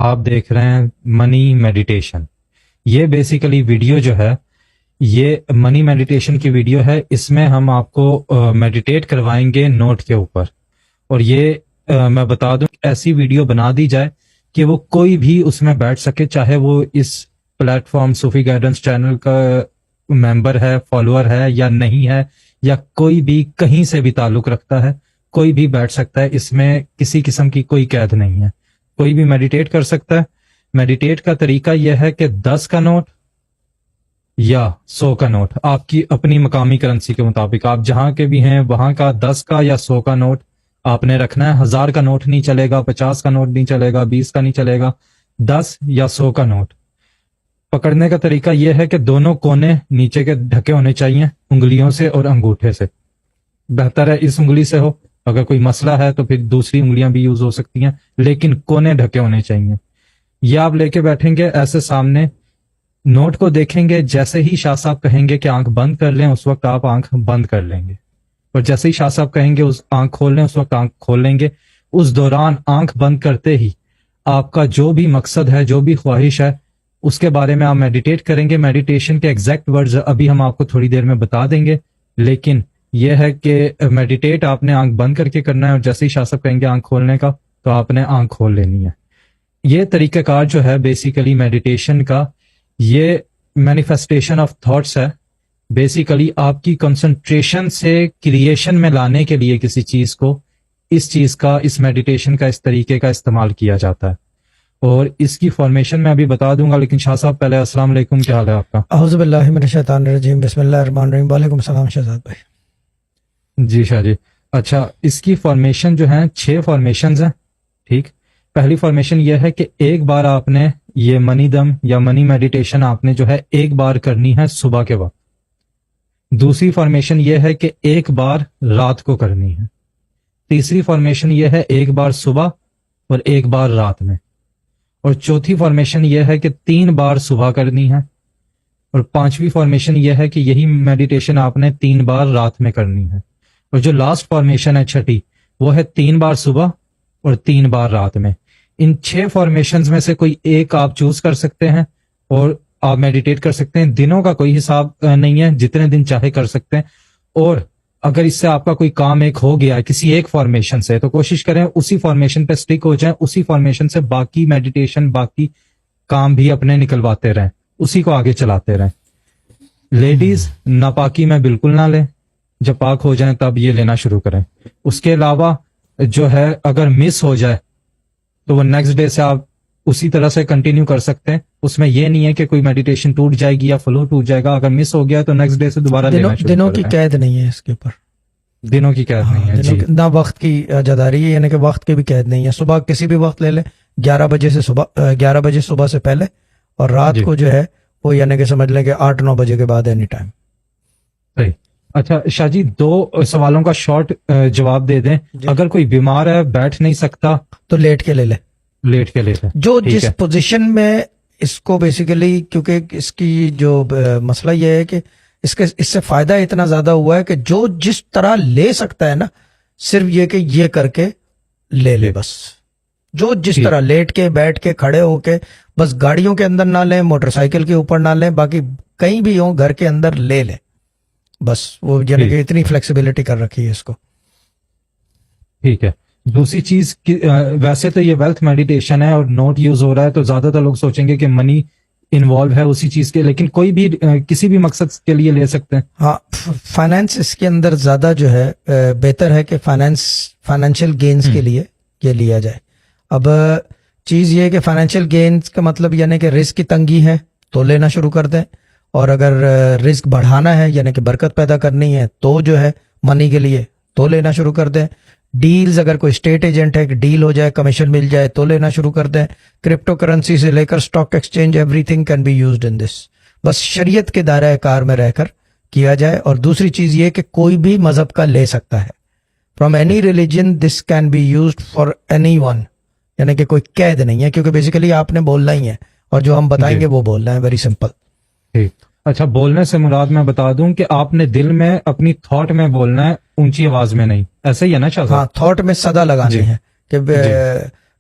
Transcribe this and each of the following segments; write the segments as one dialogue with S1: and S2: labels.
S1: آپ دیکھ رہے ہیں منی میڈیٹیشن. یہ بیسیکلی ویڈیو جو ہے یہ منی میڈیٹیشن کی ویڈیو ہے. اس میں ہم آپ کو میڈیٹیٹ کروائیں گے نوٹ کے اوپر. اور یہ میں بتا دوں ایسی ویڈیو بنا دی جائے کہ وہ کوئی بھی اس میں بیٹھ سکے, چاہے وہ اس پلیٹ فارم صوفی گائیڈنس چینل کا ممبر ہے, فالوور ہے یا نہیں ہے, یا کوئی بھی کہیں سے بھی تعلق رکھتا ہے, کوئی بھی بیٹھ سکتا ہے. اس میں کسی قسم کی کوئی قید نہیں ہے, کوئی بھی میڈیٹیٹ کر سکتا ہے. میڈیٹیٹ کا طریقہ یہ ہے کہ 10 کا نوٹ یا 100 کا نوٹ, آپ کی اپنی مقامی کرنسی کے مطابق, آپ جہاں کے بھی ہیں وہاں کا 10 کا یا 100 کا نوٹ آپ نے رکھنا ہے. 1000 کا نوٹ نہیں چلے گا, 50 کا نوٹ نہیں چلے گا, 20 کا نہیں چلے گا, 10 یا 100 کا نوٹ. پکڑنے کا طریقہ یہ ہے کہ دونوں کونے نیچے کے ڈھکے ہونے چاہیے انگلیوں سے اور انگوٹھے سے. بہتر ہے اس انگلی سے ہو, اگر کوئی مسئلہ ہے تو پھر دوسری انگلیاں بھی یوز ہو سکتی ہیں, لیکن کونے ڈھکے ہونے چاہیے. یہ آپ لے کے بیٹھیں گے ایسے سامنے, نوٹ کو دیکھیں گے. جیسے ہی شاہ صاحب کہیں گے کہ آنکھ بند کر لیں, اس وقت آپ آنکھ بند کر لیں گے, اور جیسے ہی شاہ صاحب کہیں گے اس آنکھ کھول لیں, اس وقت آنکھ کھول لیں گے. اس دوران آنکھ بند کرتے ہی آپ کا جو بھی مقصد ہے, جو بھی خواہش ہے, اس کے بارے میں آپ میڈیٹیٹ کریں گے. میڈیٹیشن کے ایگزیکٹ ورڈز ابھی ہم آپ کو تھوڑی دیر میں بتا دیں گے, لیکن یہ ہے کہ میڈیٹیٹ آپ نے آنکھ بند کر کے کرنا ہے, اور جیسے ہی شاہ صاحب کہیں گے آنکھ کھولنے کا تو آپ نے آنکھ کھول لینی ہے. یہ طریقہ کار جو ہے بیسیکلی میڈیٹیشن کا, یہ مینیفیسٹیشن آف تھاٹس ہے. بیسیکلی آپ کی کنسنٹریشن سے کریشن میں لانے کے لیے کسی چیز کو, اس چیز کا, اس میڈیٹیشن کا, اس طریقے کا استعمال کیا جاتا ہے. اور اس کی فارمیشن میں ابھی بتا دوں گا, لیکن شاہ صاحب پہلے السلام علیکم, کیا حال ہے آپ کا؟
S2: اعوذ باللہ من الشیطان الرجیم, بسم اللہ الرحمن الرحیم. وعلیکم السلام شہزاد بھائی.
S1: جی شاہ جی. اچھا, اس کی فارمیشن جو ہیں 6 فارمیشنز ہیں. ٹھیک, پہلی فارمیشن یہ ہے کہ ایک بار آپ نے یہ منی دم یا منی میڈیٹیشن آپ نے جو ہے ایک بار کرنی ہے صبح کے وقت. دوسری فارمیشن یہ ہے کہ ایک بار رات کو کرنی ہے. تیسری فارمیشن یہ ہے ایک بار صبح اور ایک بار رات میں. اور چوتھی فارمیشن یہ ہے کہ 3 بار صبح کرنی ہے. اور 5ویں فارمیشن یہ ہے کہ یہی میڈیٹیشن آپ نے 3 بار رات میں کرنی ہے. اور جو لاسٹ فارمیشن ہے چھٹی, وہ ہے 3 بار صبح اور 3 بار رات میں. ان 6 فارمیشنز میں سے کوئی ایک آپ چوز کر سکتے ہیں اور آپ میڈیٹیٹ کر سکتے ہیں. دنوں کا کوئی حساب نہیں ہے, جتنے دن چاہے کر سکتے ہیں. اور اگر اس سے آپ کا کوئی کام ایک ہو گیا کسی ایک فارمیشن سے, تو کوشش کریں اسی فارمیشن پہ سٹک ہو جائیں, اسی فارمیشن سے باقی میڈیٹیشن, باقی کام بھی اپنے نکلواتے رہیں, اسی کو آگے چلاتے رہیں. لیڈیز ناپاکی میں بالکل نہ لیں, جب پاک ہو جائیں تب یہ لینا شروع کریں. اس کے علاوہ جو ہے اگر مس ہو جائے تو وہ نیکسٹ ڈے سے آپ اسی طرح سے کنٹینیو کر سکتے ہیں. اس میں یہ نہیں ہے کہ کوئی میڈیٹیشن ٹوٹ جائے گی یا فلو ٹوٹ جائے گا. اگر مس ہو گیا تو نیکسٹ ڈے سے دوبارہ لینا شروع
S2: دنوں کی قید نہیں ہے اس کے اوپر,
S1: دنوں کی قید نہیں ہے جی.
S2: نہ وقت کی جداری ہے, یعنی کہ وقت کی بھی قید نہیں ہے. صبح کسی بھی وقت لے لیں, 11 بجے صبح سے پہلے, اور رات کو جو ہے وہ یعنی کہ سمجھ لیں کہ 8-9 بجے کے بعد اینی ٹائم.
S1: صحیح. اچھا شاہ جی, 2 سوالوں کا شارٹ جواب دے دیں. اگر کوئی بیمار ہے, بیٹھ نہیں سکتا,
S2: تو لیٹ کے لے لیں.
S1: لیٹ کے لے لیں.
S2: جو جس پوزیشن میں اس کو بیسیکلی, کیونکہ اس کی جو مسئلہ یہ ہے کہ اس سے فائدہ اتنا زیادہ ہوا ہے کہ جو جس طرح لے سکتا ہے نا, صرف یہ کہ یہ کر کے لے لے بس. جو جس طرح لیٹ کے, بیٹھ کے, کھڑے ہو کے, بس گاڑیوں کے اندر نہ لیں, موٹر سائیکل کے اوپر نہ لیں, باقی کہیں بھی ہوں گھر کے اندر لے لیں بس. وہ یعنی کہ اتنی فلیکسیبلٹی کر رکھی ہے اس کو.
S1: ٹھیک ہے. دوسری چیز, ویسے تو یہ ویلتھ میڈیٹیشن ہے اور نوٹ یوز ہو رہا ہے, تو زیادہ تر لوگ سوچیں گے کہ منی انوالو ہے اسی چیز کے, لیکن کوئی بھی کسی بھی مقصد کے لیے لے سکتے ہیں.
S2: ہاں, فائنینس اس کے اندر زیادہ جو ہے بہتر ہے کہ فائنینشیل گینز کے لیے یہ لیا جائے. اب چیز یہ ہے کہ فائنینشیل گینز کا مطلب یعنی کہ رزق کی تنگی ہے تو لینا شروع کر دیں, اور اگر رزق بڑھانا ہے یعنی کہ برکت پیدا کرنی ہے تو جو ہے منی کے لیے تو لینا شروع کر دیں. ڈیلز, اگر کوئی اسٹیٹ ایجنٹ ہے کہ ڈیل ہو جائے, کمیشن مل جائے تو لینا شروع کر دیں. کرپٹو کرنسی سے لے کر stock exchange, everything can be used in this. بس شریعت کے دائرہ کار میں رہ کر کیا جائے. اور دوسری چیز یہ کہ کوئی بھی مذہب کا لے سکتا ہے, from any religion this can be used for anyone, یعنی کہ کوئی قید نہیں ہے, کیونکہ بیسیکلی آپ نے بولنا ہی ہے, اور جو ہم بتائیں گے وہ بولنا ہے. Very simple.
S1: ٹھیک. اچھا, بولنے سے مراد میں بتا دوں کہ آپ نے دل میں اپنی تھاٹ میں بولنا ہے, اونچی آواز میں نہیں, ایسا ہی ہے نا شاہ صاحب؟
S2: ہاں, تھاٹ میں صدا لگانی ہے کہ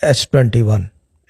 S2: S21,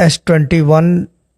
S2: S21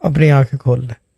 S2: اپنی آنکھیں کھول لیں.